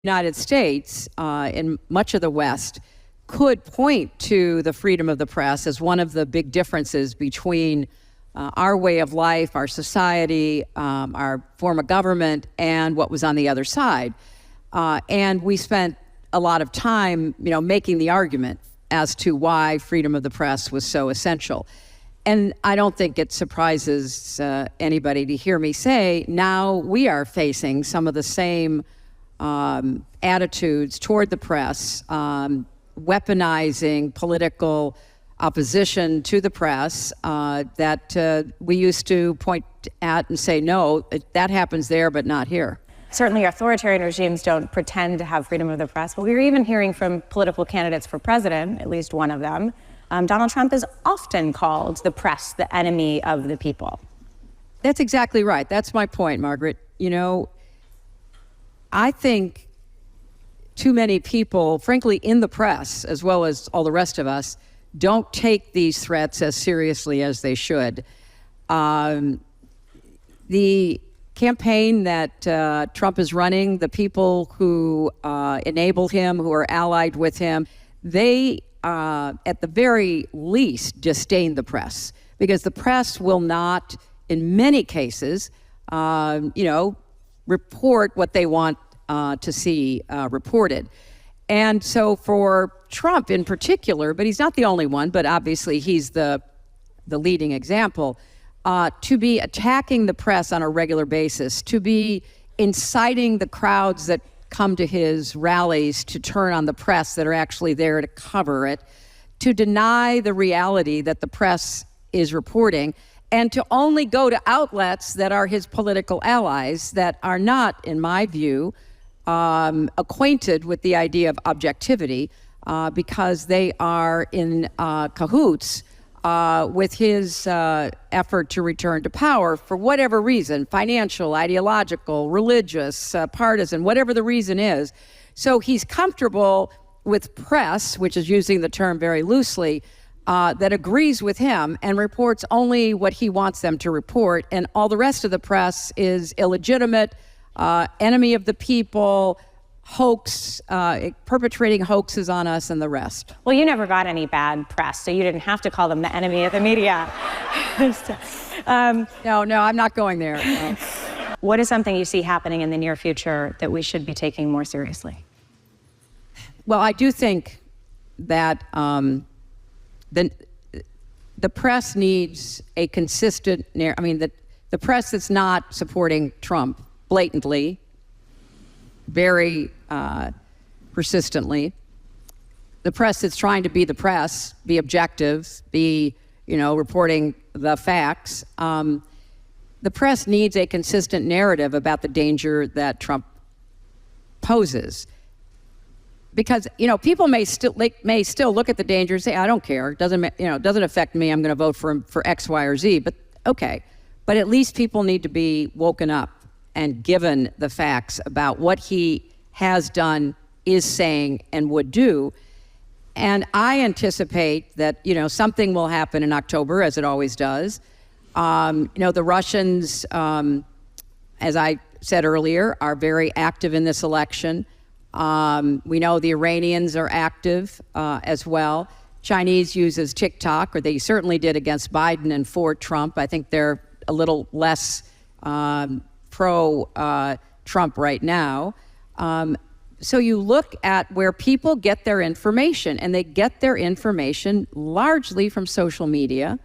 United States and much of the West could point to the freedom of the press as one of the big differences between our way of life, our society, our form of government, and what was on the other side. And we spent a lot of time, making the argument as to why freedom of the press was so essential. And I don't think it surprises anybody to hear me say now we are facing some of the same attitudes toward the press, weaponizing political opposition to the press that we used to point at and say, no, that happens there, but not here. Certainly authoritarian regimes don't pretend to have freedom of the press, but we were even hearing from political candidates for president, at least one of them. Donald Trump is often called the press the enemy of the people. That's exactly right. That's my point, Margaret. I think too many people, frankly, in the press, as well as all the rest of us, don't take these threats as seriously as they should. The campaign that Trump is running, the people who enable him, who are allied with him, they, at the very least, disdain the press, because the press will not, in many cases, report what they want to see reported. And so for Trump in particular, but he's not the only one, but obviously he's the leading example, to be attacking the press on a regular basis, to be inciting the crowds that come to his rallies to turn on the press that are actually there to cover it, to deny the reality that the press is reporting, and to only go to outlets that are his political allies that are not, in my view, acquainted with the idea of objectivity because they are in cahoots with his effort to return to power for whatever reason, financial, ideological, religious, partisan, whatever the reason is. So he's comfortable with press, which is using the term very loosely, that agrees with him and reports only what he wants them to report, and all the rest of the press is illegitimate, enemy of the people, hoax, perpetrating hoaxes on us and the rest. Well, you never got any bad press, so you didn't have to call them the enemy of the media. No, I'm not going there. What is something you see happening in the near future that we should be taking more seriously? Well, I do think that the press needs a consistent the press that's not supporting Trump blatantly, very persistently, the press that's trying to be the press, be objective, be, reporting the facts, the press needs a consistent narrative about the danger that Trump poses. Because, people may still look at the danger and say, I don't care, it doesn't affect me, I'm going to vote for X, Y, or Z, but okay. But at least people need to be woken up and given the facts about what he has done, is saying, and would do. And I anticipate that, something will happen in October, as it always does. The Russians, as I said earlier, are very active in this election. We know the Iranians are active as well. Chinese uses TikTok, or they certainly did against Biden and for Trump. I think they're a little less pro-Trump right now. So you look at where people get their information, and they get their information largely from social media.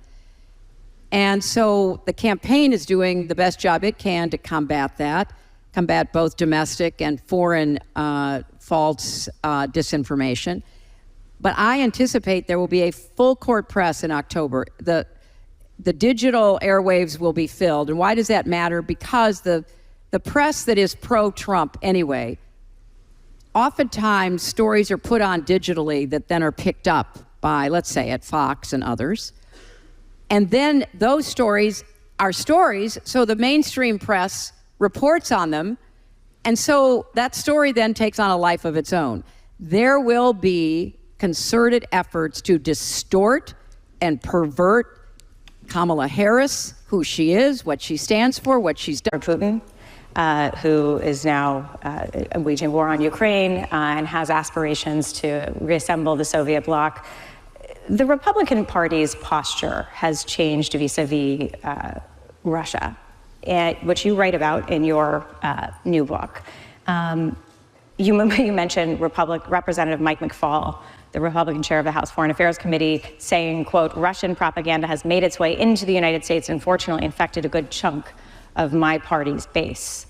And so the campaign is doing the best job it can to combat that, combat both domestic and foreign false disinformation. But I anticipate there will be a full court press in October. The digital airwaves will be filled. And why does that matter? Because the press that is pro-Trump anyway, oftentimes stories are put on digitally that then are picked up by, let's say, at Fox and others. And then those stories are stories, so the mainstream press reports on them, and so that story then takes on a life of its own. There will be concerted efforts to distort and pervert Kamala Harris, who she is, what she stands for, what she's done. Putin. who is now waging war on Ukraine and has aspirations to reassemble the Soviet bloc. The Republican Party's posture has changed vis-a-vis Russia, which you write about in your new book. You mentioned Representative Mike McFaul, the Republican chair of the House Foreign Affairs Committee, saying, quote, "Russian propaganda has made its way into the United States and fortunately infected a good chunk of my party's base."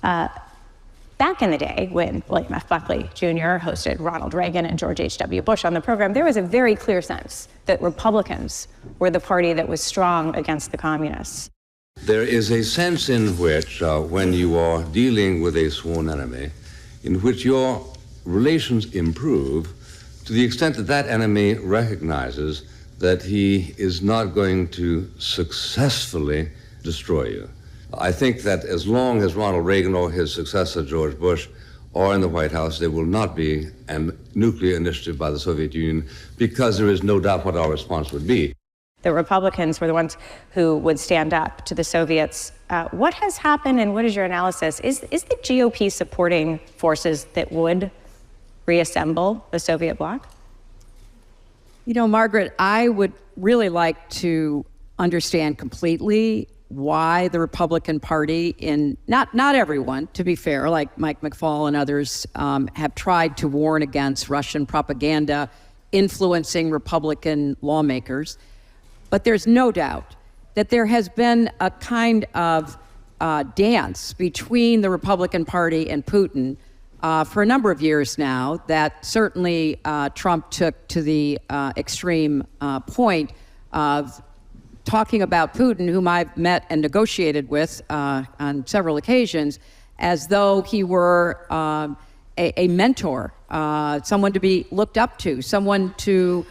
Back in the day, when William F. Buckley Jr. hosted Ronald Reagan and George H.W. Bush on the program, there was a very clear sense that Republicans were the party that was strong against the communists. There is a sense in which, when you are dealing with a sworn enemy, in which your relations improve to the extent that that enemy recognizes that he is not going to successfully destroy you. I think that as long as Ronald Reagan or his successor, George Bush, are in the White House, there will not be a nuclear initiative by the Soviet Union, because there is no doubt what our response would be. The Republicans were the ones who would stand up to the Soviets. What has happened, and what is your analysis? Is the GOP supporting forces that would reassemble the Soviet bloc? You know, Margaret, I would really like to understand completely why the Republican Party, not everyone, to be fair, like Mike McFaul and others, have tried to warn against Russian propaganda influencing Republican lawmakers. But there's no doubt that there has been a kind of dance between the Republican Party and Putin for a number of years now that certainly Trump took to the extreme point of talking about Putin, whom I've met and negotiated with on several occasions, as though he were a mentor, someone to be looked up to, someone to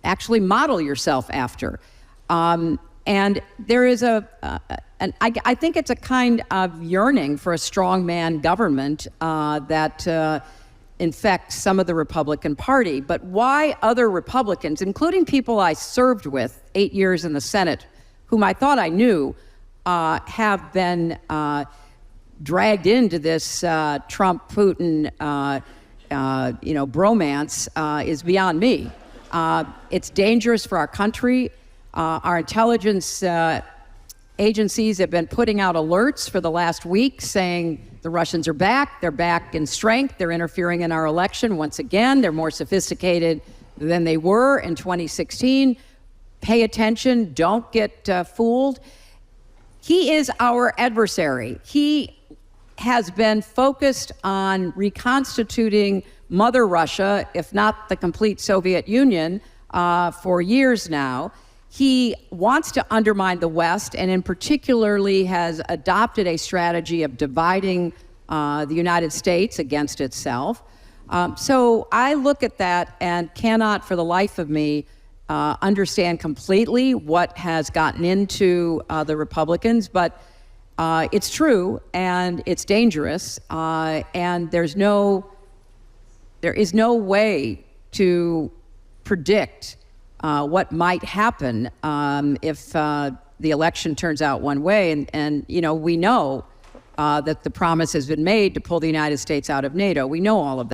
actually model yourself after. And there is I think it's a kind of yearning for a strongman government that infects some of the Republican Party. But why other Republicans, including people I served with 8 years in the Senate, whom I thought I knew, have been dragged into this Trump-Putin bromance is beyond me. It's dangerous for our country. Our intelligence agencies have been putting out alerts for the last week saying the Russians are back. They're back in strength. They're interfering in our election once again. They're more sophisticated than they were in 2016. Pay attention. Don't get fooled. He is our adversary. He has been focused on reconstituting Mother Russia, if not the complete Soviet Union, for years now. He wants to undermine the West, and in particularly has adopted a strategy of dividing the United States against itself. So I look at that and cannot for the life of me understand completely what has gotten into the Republicans, but it's true and it's dangerous, and there is no way to predict what might happen if the election turns out one way. And we know that the promise has been made to pull the United States out of NATO. We know all of that.